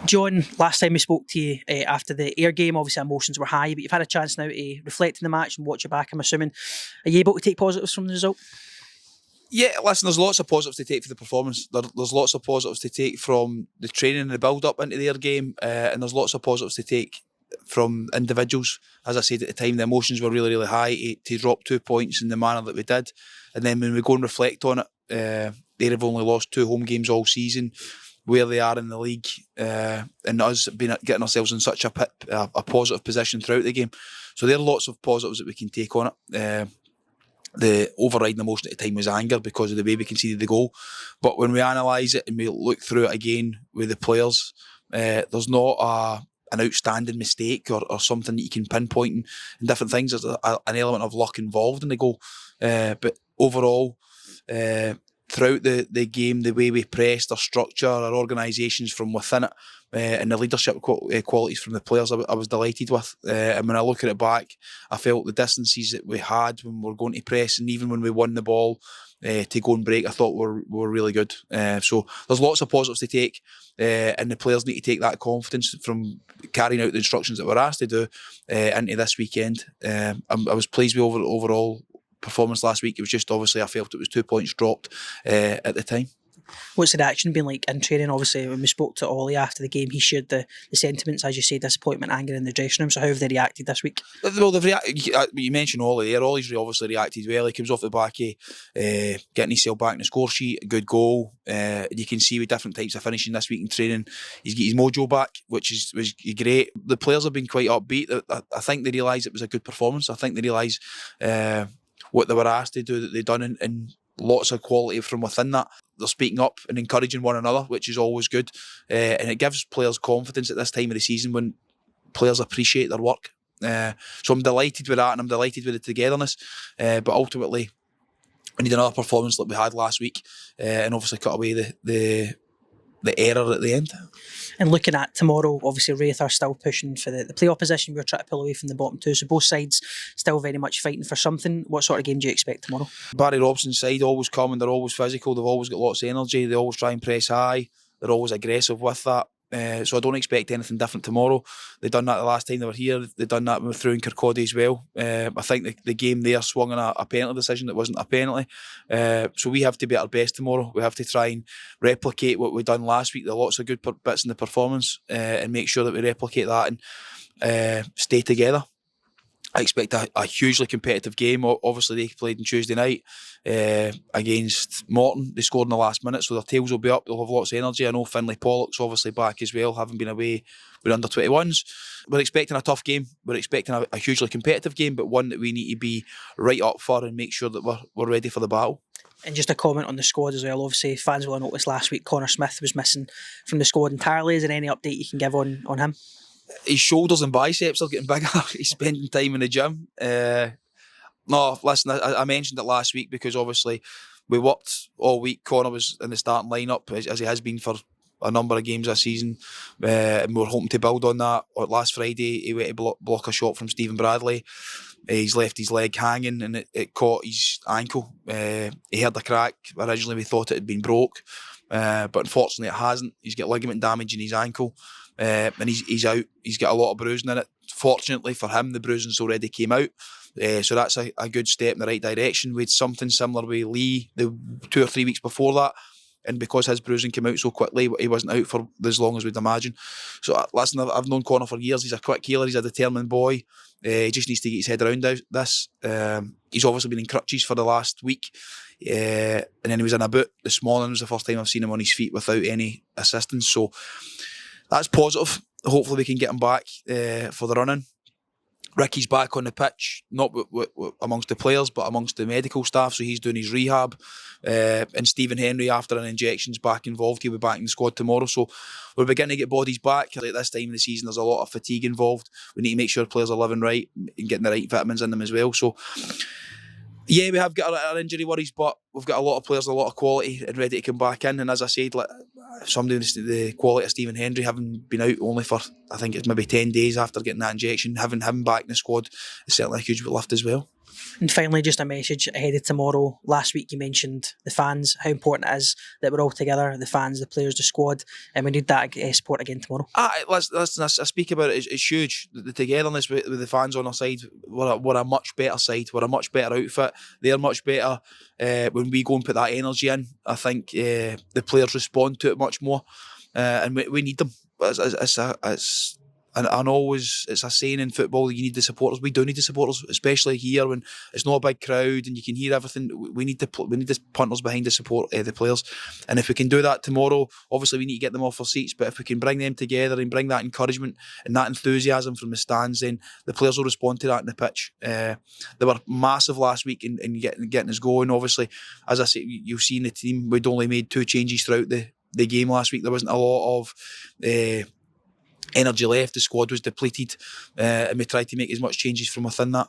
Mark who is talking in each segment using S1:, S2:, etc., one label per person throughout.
S1: John, last time we spoke to you after the Ayr game, obviously emotions were high, but you've had a chance now to reflect on the match and watch it back, I'm assuming. Are you able to take positives from the result?
S2: Yeah, listen, there's lots of positives to take for the performance. There's lots of positives to take from the training and the build-up into their game, and there's lots of positives to take from individuals. As I said at the time, the emotions were really, really high to drop 2 points in the manner that we did. And then when we go and reflect on it, they have only lost 2 home games all season, where they are in the league, and us getting ourselves in such a positive position throughout the game. So there are lots of positives that we can take on it. The overriding emotion at the time was anger because of the way we conceded the goal. But when we analyse it and we look through it again with the players, there's not an outstanding mistake or something that you can pinpoint in different things. There's an element of luck involved in the goal. But overall, throughout the game, the way we pressed, our structure, our organisations from within it, and the leadership qualities from the players, I was delighted with. And when I look at it back, I felt the distances that we had when we were going to press, and even when we won the ball to go and break, I thought were really good. So there's lots of positives to take, and the players need to take that confidence from carrying out the instructions that we're asked to do into this weekend. I was pleased with overall performance last week. It was just obviously I felt it was 2 points dropped at the time.
S1: What's the reaction been like in training? Obviously, when we spoke to Ollie after the game, he shared the sentiments, as you say, disappointment, anger in the dressing room. So how have they reacted this week?
S2: Well, you mentioned Ollie there. Ollie's obviously reacted well. He comes off the back of getting himself back in the score sheet, a good goal. You can see with different types of finishing this week in training, he's got his mojo back, which was great. The players have been quite upbeat. I think they realise it was a good performance. I think they realise what they were asked to do, that they've done, and lots of quality from within that. They're speaking up and encouraging one another, which is always good. And it gives players confidence at this time of the season when players appreciate their work. So I'm delighted with that, and I'm delighted with the togetherness. But ultimately, we need another performance like we had last week, and obviously cut away the error at the end.
S1: And looking at tomorrow, obviously Raith are still pushing for the playoff position. We're trying to pull away from the bottom two, so both sides still very much fighting for something. What sort of game do you expect tomorrow?
S2: Barry Robson's side always come, and they're always physical. They've always got lots of energy. They always try and press high. They're always aggressive with that. So I don't expect anything different tomorrow. They done that the last time they were here. They done that when we were through in Kirkcaldy as well. I think the game there swung on a penalty decision that wasn't a penalty. So we have to be at our best tomorrow. We have to try and replicate what we done last week. There are lots of good bits in the performance, and make sure that we replicate that and stay together. I expect a hugely competitive game. Obviously, they played on Tuesday night against Morton. They scored in the last minute, so their tails will be up. They'll have lots of energy. I know Finlay Pollock's obviously back as well, having been away with under-21s. We're expecting a tough game. We're expecting a hugely competitive game, but one that we need to be right up for and make sure that we're ready for the battle.
S1: And just a comment on the squad as well. Obviously, fans will have noticed last week Connor Smith was missing from the squad entirely. Is there any update you can give on him?
S2: His shoulders and biceps are getting bigger. He's spending time in the gym. No, listen, I mentioned it last week because obviously we worked all week. Connor was in the starting lineup as he has been for a number of games this season, and we were hoping to build on that. Last Friday, he went to block a shot from Stephen Bradley. He's left his leg hanging and it caught his ankle. He had a crack. Originally, we thought it had been broke, but unfortunately, it hasn't. He's got ligament damage in his ankle. And he's out. He's got a lot of bruising in it. Fortunately for him, the bruising's already came out. So that's a good step in the right direction. We had something similar with Lee the 2 or 3 weeks before that. And because his bruising came out so quickly, he wasn't out for as long as we'd imagine. So listen, I've known Connor for years. He's a quick healer. He's a determined boy. He just needs to get his head around this. He's obviously been in crutches for the last week. And then he was in a boot this morning. It was the first time I've seen him on his feet without any assistance. So that's positive. Hopefully we can get him back for the running. Ricky's back on the pitch, not amongst the players, but amongst the medical staff, so he's doing his rehab. And Stephen Henry, after an injection's back involved, he'll be back in the squad tomorrow. So we're beginning to get bodies back. At this time of the season, there's a lot of fatigue involved. We need to make sure players are living right and getting the right vitamins in them as well. So yeah, we have got our injury worries, but we've got a lot of players, a lot of quality and ready to come back in. And as I said, somebody with the quality of Stephen Henry, having been out only for, I think it's maybe 10 days after getting that injection, having him back in the squad is certainly a huge lift as well.
S1: And finally, just a message ahead of tomorrow. Last week you mentioned the fans, how important it is that we're all together, the fans, the players, the squad, and we need that support again tomorrow.
S2: Listen, I speak about it, it's huge. The togetherness with the fans on our side, we're a much better side, we're a much better outfit. They're much better when we go and put that energy in. I think the players respond to it much more, and we need them. And always, it's a saying in football, you need the supporters. We do need the supporters, especially here when it's not a big crowd and you can hear everything. We need the punters behind to support the players. And if we can do that tomorrow, obviously we need to get them off their seats. But if we can bring them together and bring that encouragement and that enthusiasm from the stands, then the players will respond to that in the pitch. They were massive last week in getting us going. Obviously, as I say, you've seen the team. We'd only made 2 changes throughout the game last week. There wasn't a lot of energy left. The squad was depleted, and we tried to make as much changes from within that.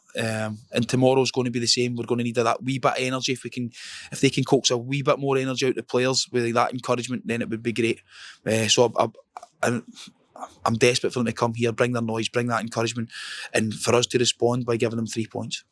S2: And tomorrow's going to be the same. We're going to need that wee bit of energy. If they can coax a wee bit more energy out of the players with that encouragement, then it would be great. So I'm desperate for them to come here, bring their noise, bring that encouragement, and for us to respond by giving them 3 points.